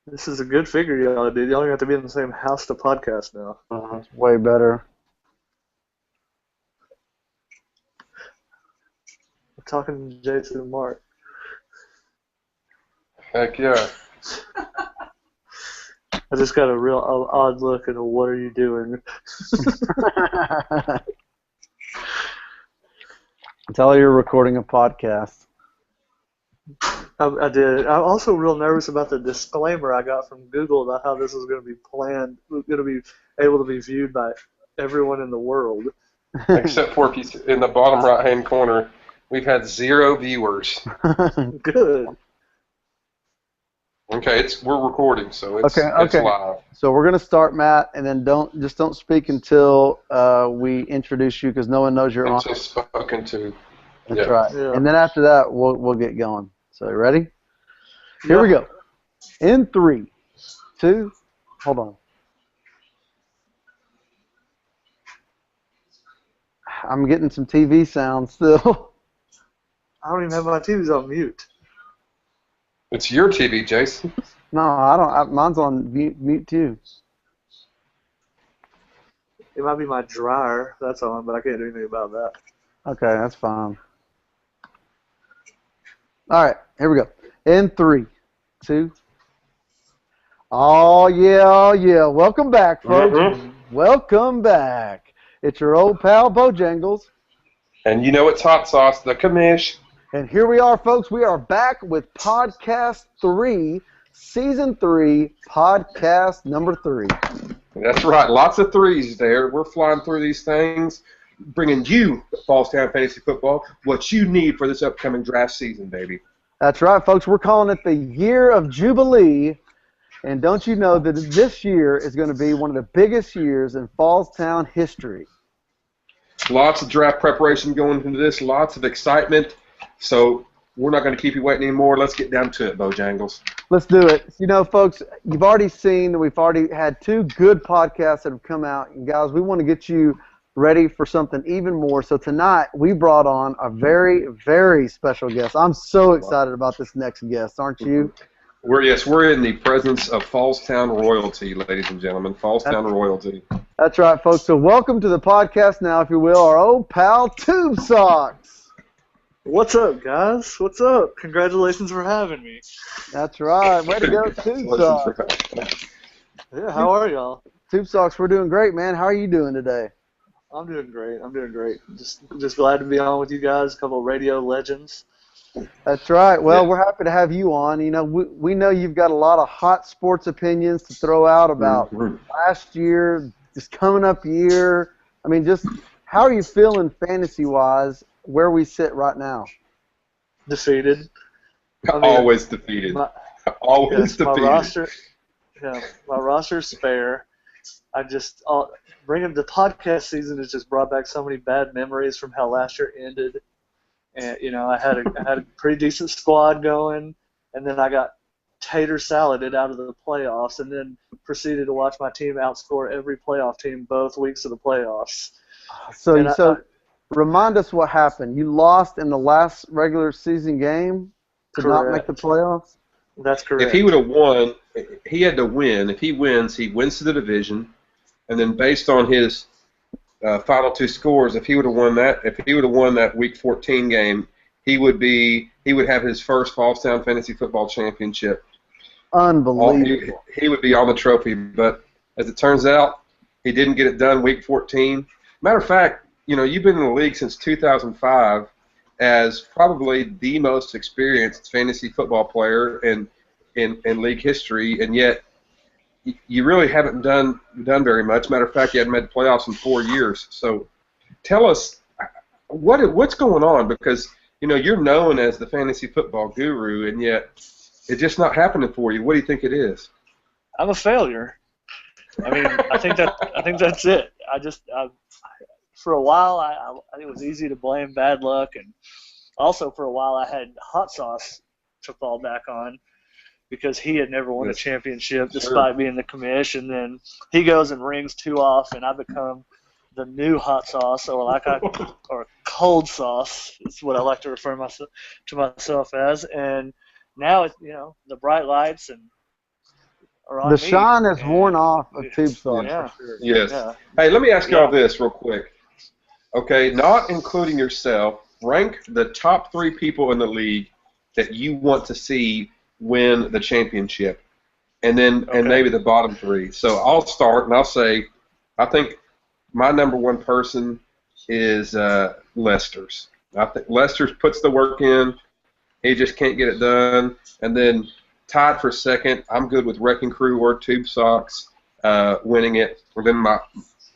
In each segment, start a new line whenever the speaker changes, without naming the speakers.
This is a good figure y'all did. Y'all don't have to be in the same house to podcast now.
It's way better.
I'm talking to Jason and Mark.
Heck yeah.
I just got a real odd look and what are you doing?
Tell her you're recording a podcast.
I did. I'm also real nervous about the disclaimer I got from Google about how this is going to be planned, going to be able to be viewed by everyone in the world.
Except for if you, in the bottom right-hand corner, we've had 0 viewers.
Good.
Okay, we're recording, so it's live.
So we're gonna start, Matt, and then don't speak until we introduce you, because no one knows you're on.
Until spoken to.
That's right.
Yeah.
And then after that, we'll get going. So you ready? Here we go. In 3, 2, hold on. I'm getting some TV sounds still.
I don't even have my TV's on mute.
It's your TV, Jason.
No, I don't. Mine's on mute too.
It might be my dryer that's on, but I can't do anything about that.
Okay, that's fine. All right, here we go. In 3, 2. Oh yeah. Welcome back, folks. Welcome back. It's your old pal Bojangles.
And you know it's hot sauce, the commish.
And here we are, folks. We are back with Podcast 3, Season 3, Podcast number 3.
That's right. Lots of threes there. We're flying through these things, bringing you, Fallstown Fantasy Football, what you need for this upcoming draft season, baby.
That's right, folks. We're calling it the Year of Jubilee. And don't you know that this year is going to be one of the biggest years in Fallstown history.
Lots of draft preparation going into this, lots of excitement. So we're not going to keep you waiting anymore. Let's get down to it, Bojangles.
Let's do it. You know, folks, you've already seen that we've already had 2 good podcasts that have come out. And, guys, we want to get you ready for something even more. So tonight we brought on a very, very special guest. I'm so excited about this next guest, aren't you?
We're in the presence of Fallstown royalty, ladies and gentlemen. Fallstown royalty.
That's right, folks. So welcome to the podcast now, if you will, our old pal Tube Socks.
What's up, guys? What's up? Congratulations for having me.
That's right. Way to go, Tube Socks.
Yeah, how are y'all?
Tube Socks, we're doing great, man. How are you doing today?
I'm doing great. Just glad to be on with you guys, a couple of radio legends.
That's right. Well, we're happy to have you on. You know, we know you've got a lot of hot sports opinions to throw out about last year, this coming up year. I mean, just how are you feeling fantasy-wise where we sit right now?
Defeated.
Always defeated. Always defeated.
My roster's spare. Bringing the podcast season has just brought back so many bad memories from how last year ended. And you know, I had a pretty decent squad going, and then I got tater saladed out of the playoffs, and then proceeded to watch my team outscore every playoff team both weeks of the playoffs.
So remind us what happened. You lost in the last regular season game to not make the playoffs?
That's correct.
If he would have won, he had to win. If he wins to the division, and then based on his final 2 scores, if he would have won that Week 14 game, he would have his first Fallstown Fantasy Football Championship.
Unbelievable.
He would be on the trophy, but as it turns out, he didn't get it done Week 14. Matter of fact, you know, you've been in the league since 2005 as probably the most experienced fantasy football player in league history, and yet you really haven't done very much. Matter of fact, you haven't made the playoffs in 4 years. So tell us what's going on, because you know you're known as the fantasy football guru, and yet it's just not happening for you. What do you think it is?
I'm a failure. I mean, I think that's it. For a while, I think it was easy to blame bad luck, and also for a while I had Hot Sauce to fall back on, because he had never won a championship despite being the commish, and then he goes and rings 2 off, and I become the new Hot Sauce, or Cold Sauce is what I like to refer to myself as. And now it's, you know, the bright lights, and are on
The
me.
shine has
And-
worn off of tube socks
Yeah.
for sure.
Yes.
Yeah.
Hey, let me ask y'all
Yeah.
this real quick. Okay, not including yourself, rank the top 3 people in the league that you want to see win the championship, and then
Okay.
and maybe the bottom 3. So I'll start and I'll say, I think my number 1 person is Lester's. I think Lester's puts the work in. He just can't get it done. And then tied for second, I'm good with Wrecking Crew or Tube Socks winning it. And then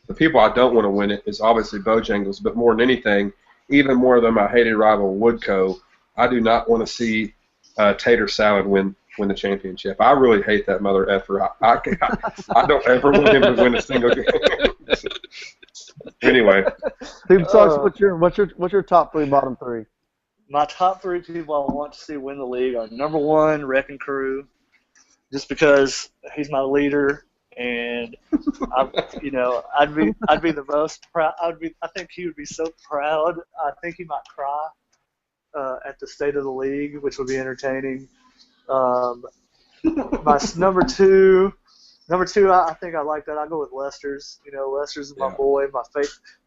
the people I don't want to win it is obviously Bojangles, but more than anything, even more than my hated rival Woodco, I do not want to see Tater Salad win the championship. I really hate that mother effer. I don't ever want him to win a single game. Anyway,
Tube socks. What's your top 3, bottom 3?
My top 3 people I want to see win the league are number 1, Wrecking Crew, just because he's my leader, and I'd be the most proud. I think he would be so proud. I think he might cry at the state of the league, which would be entertaining. My number two, I think I like that. I go with Lester's. Lester's is my boy,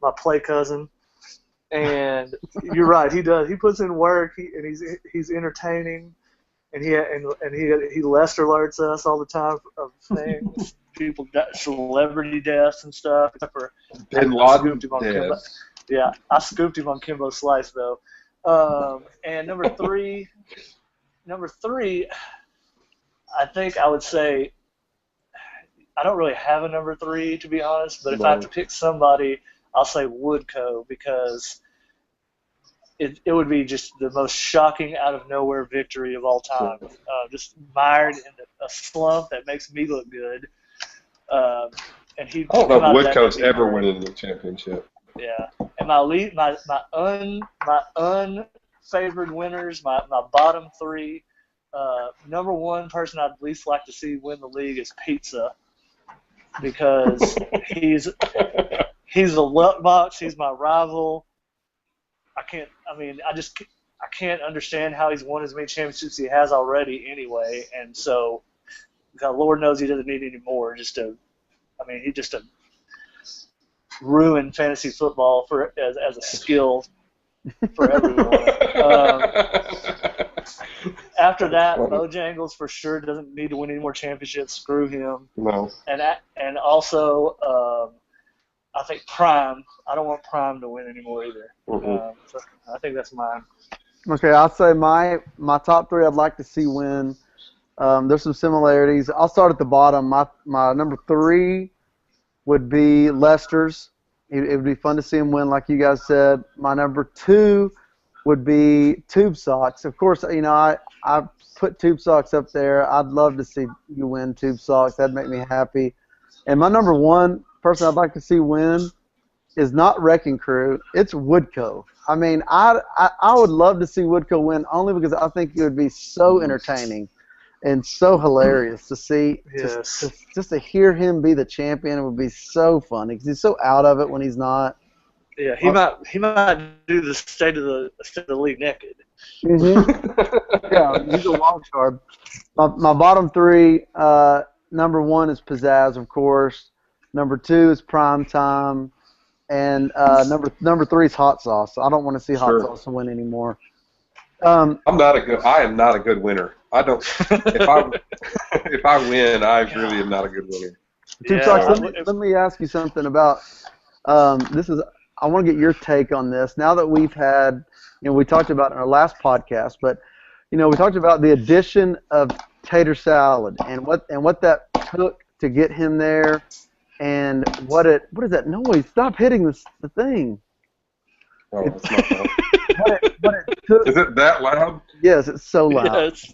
my play cousin. And you're right, he does. He puts in work. He's entertaining, and he Lester alerts us all the time of things, people, celebrity deaths and stuff. Except for
Bin Laden dead.
Yeah, I scooped him on Kimbo Slice though. And number three, I think I would say I don't really have a number 3 to be honest, but if I have to pick somebody, I'll say Woodco because it would be just the most shocking out of nowhere victory of all time. Just mired in a slump that makes me look good. And he.
I don't know if Woodco's ever winning the championship.
Yeah, and my unfavored winners, my bottom 3. Number 1 person I'd least like to see win the league is Pizza because he's a luck box. He's my rival. I can't understand how he's won as many championships he has already anyway. And so, God, Lord knows he doesn't need any more. He just ruined fantasy football as a skill for everyone. After that, Bojangles for sure doesn't need to win any more championships. Screw him.
No.
And also, I think Prime. I don't want Prime to win anymore either. So I think that's mine.
Okay, I'll say my top 3 I'd like to see win. There's some similarities. I'll start at the bottom. My number 3 would be Lester's. It would be fun to see him win, like you guys said. My number 2 would be Tube Socks. Of course, I put Tube Socks up there. I'd love to see you win Tube Socks. That'd make me happy. And my number 1 person I'd like to see win is not Wrecking Crew. It's Woodco. I mean, I would love to see Woodco win only because I think it would be so entertaining and so hilarious to see.
Yes.
Just to hear him be the champion, it would be so funny because he's so out of it when he's not.
Yeah, he might do the state of the league naked.
Mm-hmm. Yeah, he's a wild card. My bottom 3, number 1 is Pizzazz, of course. Number 2 is Prime Time, and number 3 is Hot Sauce. I don't want to see Hot Sauce win anymore.
I am not a good winner. I don't. If I win, I really am not a good winner.
Tube Socks, let me ask you something about this. I want to get your take on this. Now that we've had, we talked about it in our last podcast, but we talked about the addition of Tater Salad and what that took to get him there, and what is that noise? Stop hitting the thing.
Oh, it's not loud.
What it took.
Is it that loud?
Yes, it's so loud.
Yes.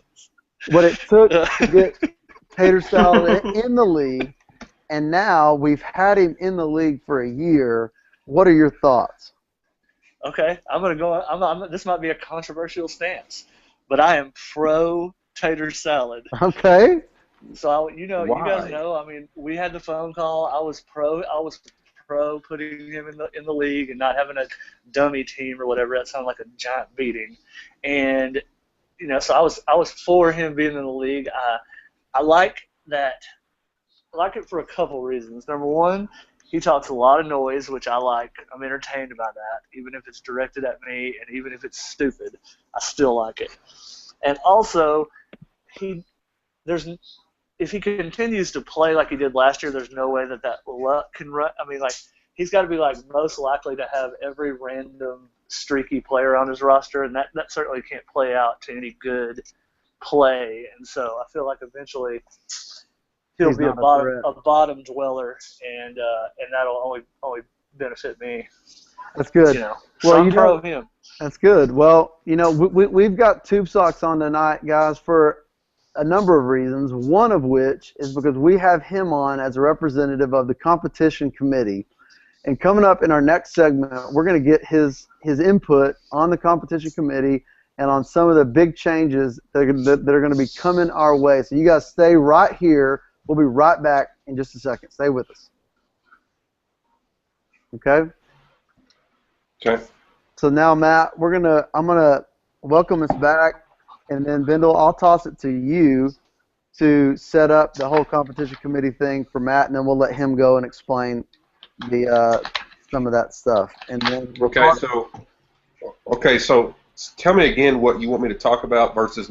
What it took to get Tater Salad in the league, and now we've had him in the league for a year. What are your thoughts?
Okay, I'm gonna go. This might be a controversial stance, but I am pro Tater Salad.
Okay.
So you guys
Why?
know. I mean, we had the phone call. I was pro putting him in the league and not having a dummy team or whatever. That sounded like a giant beating, and so I was for him being in the league. I like that like it for a couple reasons. Number one, he talks a lot of noise, which I like. I'm entertained by that, even if it's directed at me and even if it's stupid, I still like it. And also, if he continues to play like he did last year, there's no way that luck can run. I mean, like, he's got to be like most likely to have every random streaky player on his roster, and that certainly can't play out to any good play. And so I feel like eventually he'll be a bottom dweller, and that'll only benefit me.
That's good.
You know,
well,
so I'm pro of him.
That's good. Well, you know, we've got Tube Socks on tonight, guys, for a number of reasons, one of which is because we have him on as a representative of the competition committee. And coming up in our next segment, we're going to get his input on the competition committee and on some of the big changes that are going to be coming our way. So you guys stay right here. We'll be right back in just a second. Stay with us. Okay?
Okay.
So now, Matt, I'm gonna welcome us back, and then Bendel, I'll toss it to you to set up the whole competition committee thing for Matt, and then we'll let him go and explain some of that stuff. And then
so tell me again what you want me to talk about versus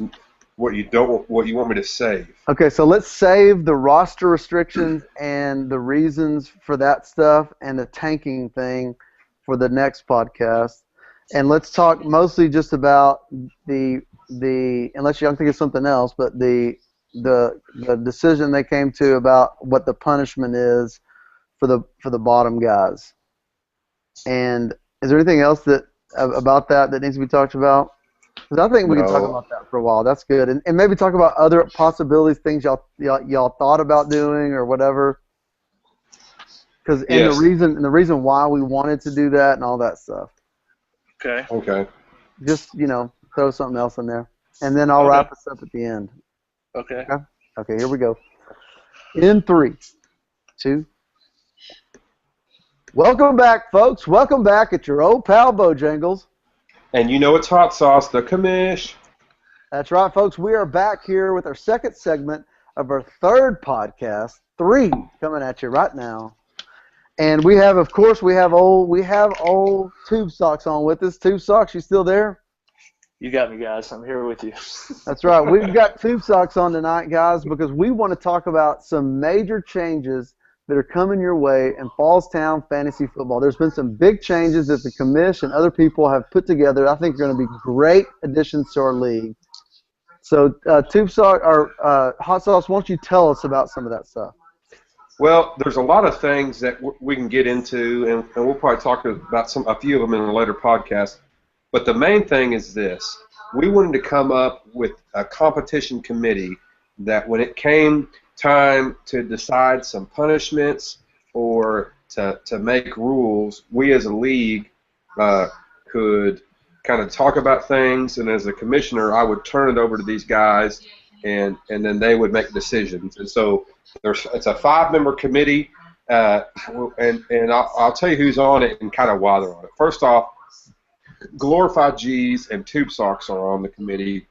what you want me to save.
Okay, so let's save the roster restrictions and the reasons for that stuff and the tanking thing for the next podcast. And let's talk mostly just about the unless you think of something else, but the decision they came to about what the punishment is for the bottom guys. And is there anything else about that needs to be talked about? Because I think we can talk about that for a while. That's good, and maybe talk about other possibilities, things y'all thought about doing or whatever. Because the reason why we wanted to do that and all that stuff.
Okay.
Okay.
Just throw something else in there, and then I'll wrap us up at the end.
Okay.
Okay. Here we go. In 3, 2. Welcome back, folks. Welcome back at your old pal Bojangles.
And you know it's hot sauce, the commish.
That's right, folks. We are back here with our second segment of our third podcast, 3, coming at you right now. And we have old Tube Socks on with us. Tube Socks, you still there?
You got me, guys. I'm here with you.
That's right. We've got Tube Socks on tonight, guys, because we want to talk about some major changes that are coming your way in Fallstown fantasy football. There's been some big changes that the commish and other people have put together. I think are going to be great additions to our league. So, Tube Socks or Hot Sauce, why don't you tell us about some of that stuff?
Well, there's a lot of things that we can get into, and we'll probably talk about a few of them in a later podcast. But the main thing is this. We wanted to come up with a competition committee that when it came time to decide some punishments or to make rules, we as a league could kind of talk about things, and as a commissioner, I would turn it over to these guys, and then they would make decisions. And so it's a 5-member committee, and I'll tell you who's on it and kind of why they're on it. First off, Glorified G's and Tube Socks are on the committee.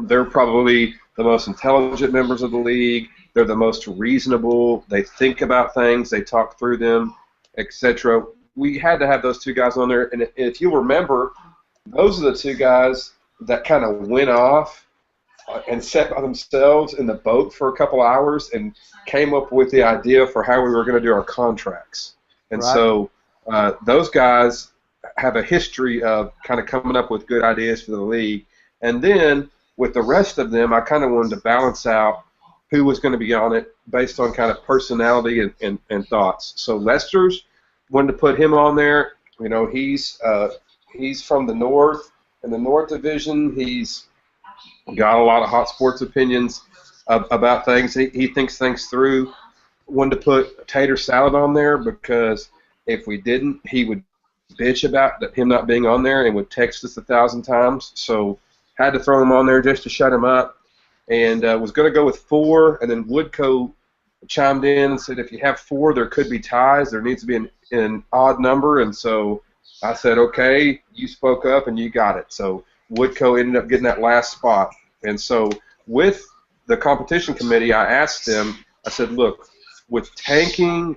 They're probably the most intelligent members of the league. They're the most reasonable. They think about things. They talk through them, etc. We had to have those two guys on there. And if you remember, those are the two guys that kind of went off and sat by themselves in the boat for a couple hours and came up with the idea for how we were going to do our contracts. And so those guys have a history of kind of coming up with good ideas for the league. And then with the rest of them, I kind of wanted to balance out who was going to be on it based on kind of personality and thoughts. So Lester's wanted to put him on there. You know, he's from the North, in the North Division. He's got a lot of hot sports opinions about things. He thinks things through. Wanted to put Tater Salad on there because if we didn't, he would bitch about him not being on there and would text us 1,000 times. So had to throw him on there just to shut him up. And was going to go with 4, and then Woodco chimed in and said if you have 4, there could be ties. There needs to be an odd number. And so I said, okay, you spoke up and you got it. So Woodco ended up getting that last spot. And so with the competition committee, I asked them, I said, look, with tanking.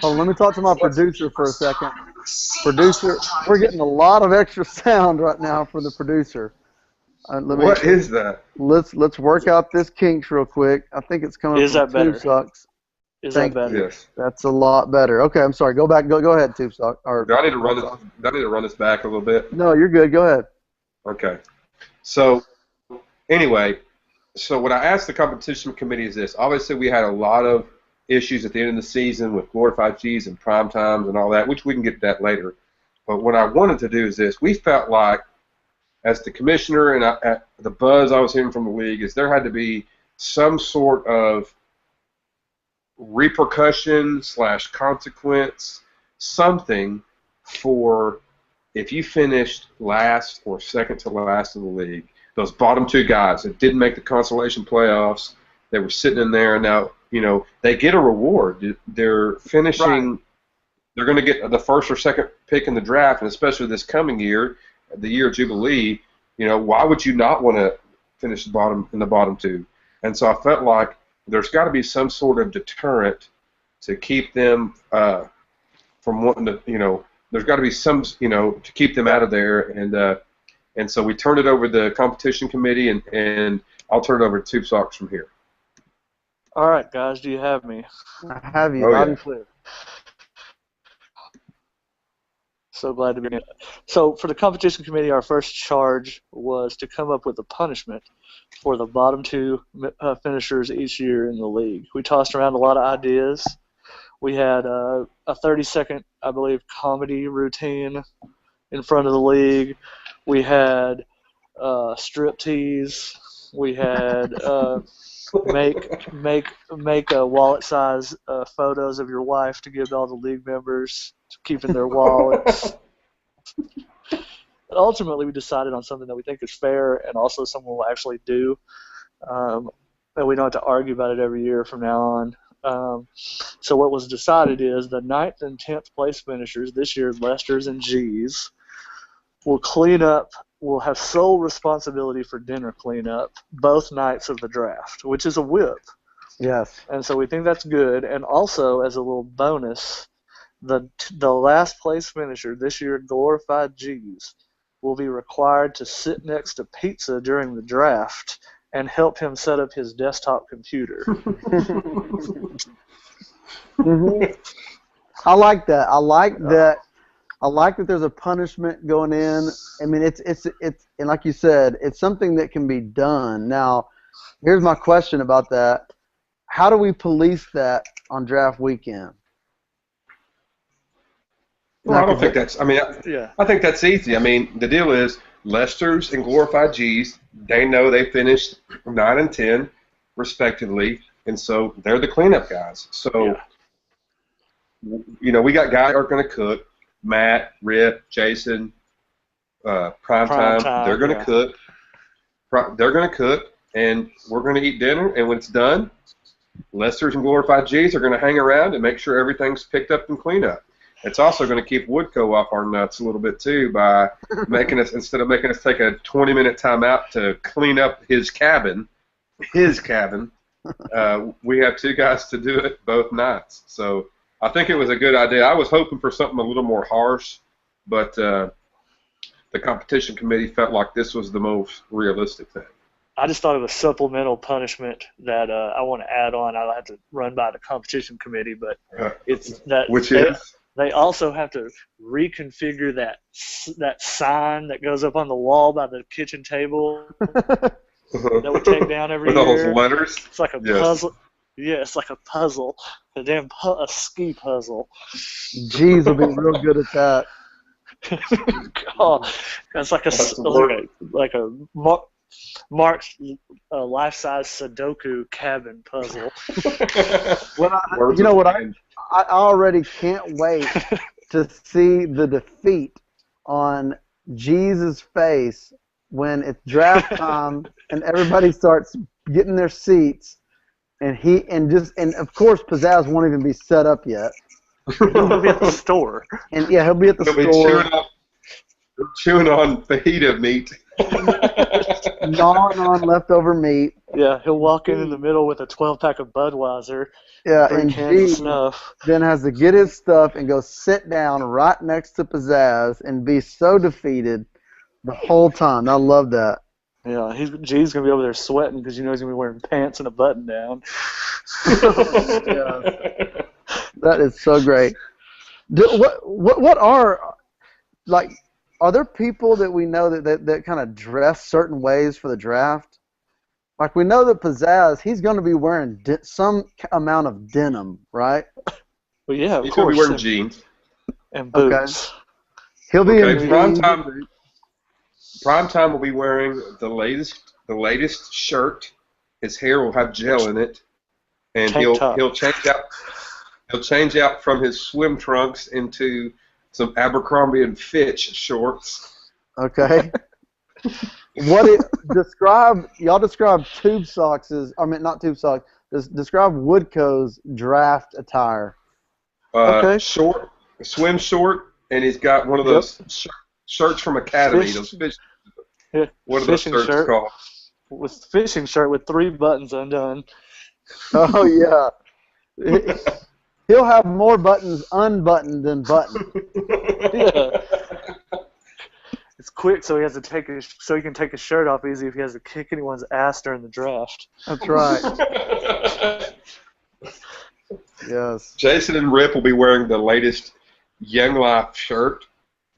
Hold on, let me talk to my producer for a second. Producer, we're getting a lot of extra sound right now from the producer.
What is that?
Let's work out this kinks real quick. I think it's coming
Is
from
that better?
Tube Sucks.
Is that better?
Yes.
That's a lot better. Okay, I'm sorry. Go back. Go ahead, Tube Sucks.
Do I need to run this? Do I need to run this back a little bit?
No, you're good. Go ahead.
Okay. So anyway, so what I asked the competition committee is this. Obviously, we had a lot of issues at the end of the season with glorified G's and prime times and all that, which we can get to that later. But what I wanted to do is this. We felt like, as the commissioner and the buzz I was hearing from the league, is there had to be some sort of repercussion / consequence, something for if you finished last or second to last in the league. Those bottom two guys that didn't make the consolation playoffs, they were sitting in there, and now, you know, they get a reward. They're finishing. Right. They're going to get the first or second pick in the draft, and especially this coming year, the year of Jubilee. You know, why would you not want to finish in the bottom two? And so I felt like there's got to be some sort of deterrent to keep them from wanting to. You know, there's got to be some, you know, to keep them out of there. And so we turned it over to the competition committee, and I'll turn it over to Tube Socks from here.
All right, guys, do you have me?
I have you. Loud and clear.
So glad to be here. So for the competition committee, our first charge was to come up with a punishment for the bottom two finishers each year in the league. We tossed around a lot of ideas. We had a 30-second, I believe, comedy routine in front of the league. We had striptease. We had make wallet-size photos of your wife to give to all the league members to keep in their wallets. Ultimately, we decided on something that we think is fair and also something we'll actually do, and we don't have to argue about it every year from now on. So what was decided is the 9th and 10th place finishers this year, Lester's and G's, will clean up. Will have sole responsibility for dinner cleanup both nights of the draft, which is a whip.
Yes.
And so we think that's good. And also, as a little bonus, the last place finisher this year, glorified G's, will be required to sit next to Pizza during the draft and help him set up his desktop computer.
Mm-hmm. I like that. I like that. I like that there's a punishment going in. I mean, it's and like you said, it's something that can be done. Now, here's my question about that. How do we police that on draft weekend?
Well, I don't think that's. I mean, I think that's easy. I mean, the deal is Lester's and glorified G's. They know they finished 9 and 10, respectively, and so they're the cleanup guys. So, you know, we got guys that are going to cook. Matt, Rip, Jason, Prime Time. They're going to cook. They're going to cook, and we're going to eat dinner. And when it's done, Lester's and glorified G's are going to hang around and make sure everything's picked up and cleaned up. It's also going to keep Woodco off our nuts a little bit too by making us, instead of making us take a 20-minute timeout to clean up his cabin, we have two guys to do it both nights. So I think it was a good idea. I was hoping for something a little more harsh, but the competition committee felt like this was the most realistic thing.
I just thought of a supplemental punishment that I want to add on. I'll have to run by the competition committee, but it's that they also have to reconfigure that sign that goes up on the wall by the kitchen table that we take down every year.
With those letters?
It's like a puzzle. Yeah, it's like a puzzle. A damn ski puzzle.
Jeez, will be real good at that.
God, it's like a marked life-size Sudoku cabin puzzle.
You know what? I already can't wait to see the defeat on Jesus' face when it's draft time and everybody starts getting their seats, and of course Pizzazz won't even be set up yet.
He'll be at the store.
And he'll be at the store.
Chewing on fajita meat.
gnawing on leftover meat.
Yeah, he'll walk in the middle with a 12-pack of Budweiser,
Yeah,
3
and
cans of
G
snuff.
then has to get his stuff and go sit down right next to Pizzazz and be so defeated the whole time. I love that.
Yeah, G's gonna be over there sweating because you know he's gonna be wearing pants and a button down.
That is so great. What are there people that we know that kind of dress certain ways for the draft? Like we know that Pizzazz, he's going to be wearing some amount of denim, right?
Well, yeah, of
He's going to
course.
be wearing jeans.
And boots.
He'll be in
Okay,
jeans.
Primetime will be wearing the latest shirt. His hair will have gel in it, and he'll change out from his swim trunks into some Abercrombie and Fitch shorts.
Okay. Describe tube socks not tube socks. Describe Woodco's draft attire.
Okay.
Short, swim short, and he's got one of those shirts from Academy. What are those shirts called?
With fishing shirt with 3 buttons undone.
Oh yeah. He'll have more buttons unbuttoned than buttoned.
Yeah. It's quick, so he can take his shirt off easy if he has to kick anyone's ass during the draft.
That's right. Yes.
Jason and Rip will be wearing the latest Young Life shirt.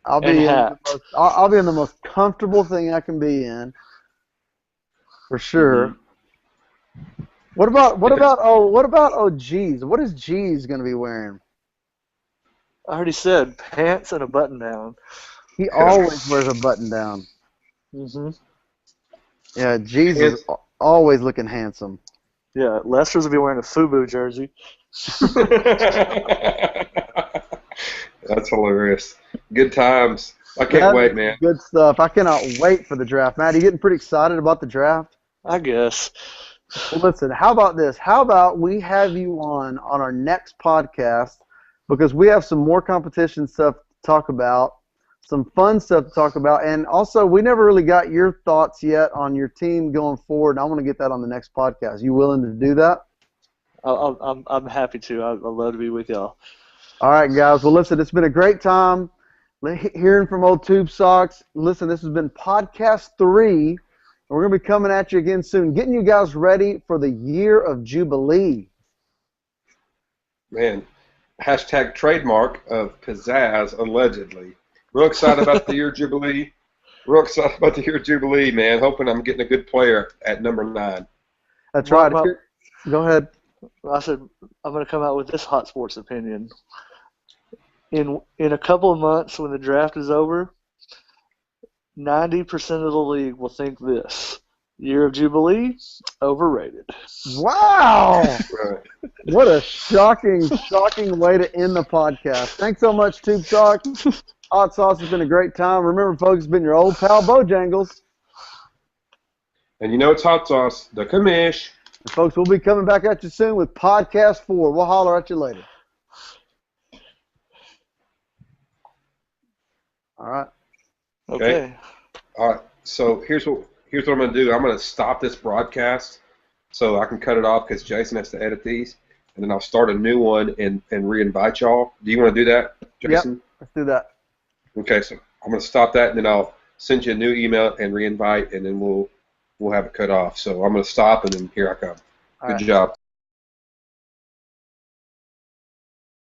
I'll be in the most comfortable thing I can be in, for sure. Mm-hmm. What about G's? What is G's going to be wearing?
I already said pants and a button down.
He always wears a button down.
Mhm.
Yeah, G's is always looking handsome.
Yeah, Lester's will be wearing a FUBU jersey.
That's hilarious. Good times. I can't wait, man.
Good stuff. I cannot wait for the draft. Matt, are you getting pretty excited about the draft?
I guess.
Well, listen, how about this? How about we have you on our next podcast, because we have some more competition stuff to talk about, some fun stuff to talk about, and also we never really got your thoughts yet on your team going forward, and I want to get that on the next podcast. You willing to do that?
I'm happy to. I'd love to be with y'all.
All right, guys. Well, listen, it's been a great time hearing from old Tube Socks. Listen, this has been podcast 3, and we're going to be coming at you again soon, getting you guys ready for the year of Jubilee.
Man, hashtag trademark of Pizzazz, allegedly. Real excited about the year of Jubilee. Real excited about the year of Jubilee, man. Hoping I'm getting a good player at number 9.
That's right. Go ahead.
I said I'm going to come out with this hot sports opinion. In a couple of months, when the draft is over, 90% of the league will think this: year of Jubilee, overrated.
Wow!
Right.
What a shocking way to end the podcast. Thanks so much, Tube Talk. Hot Sauce has been a great time. Remember, folks, it's been your old pal Bojangles.
And you know it's Hot Sauce, the commish.
And folks, we'll be coming back at you soon with podcast 4. We'll holler at you later. All right.
Okay.
All right. So here's what I'm going to do. I'm going to stop this broadcast so I can cut it off because Jason has to edit these, and then I'll start a new one and re-invite y'all. Do you want to do that, Jason?
Yep. Let's do that.
Okay. So I'm going to stop that, and then I'll send you a new email and re-invite, and then we'll have it cut off. So I'm going to stop, and then here I come. Good job.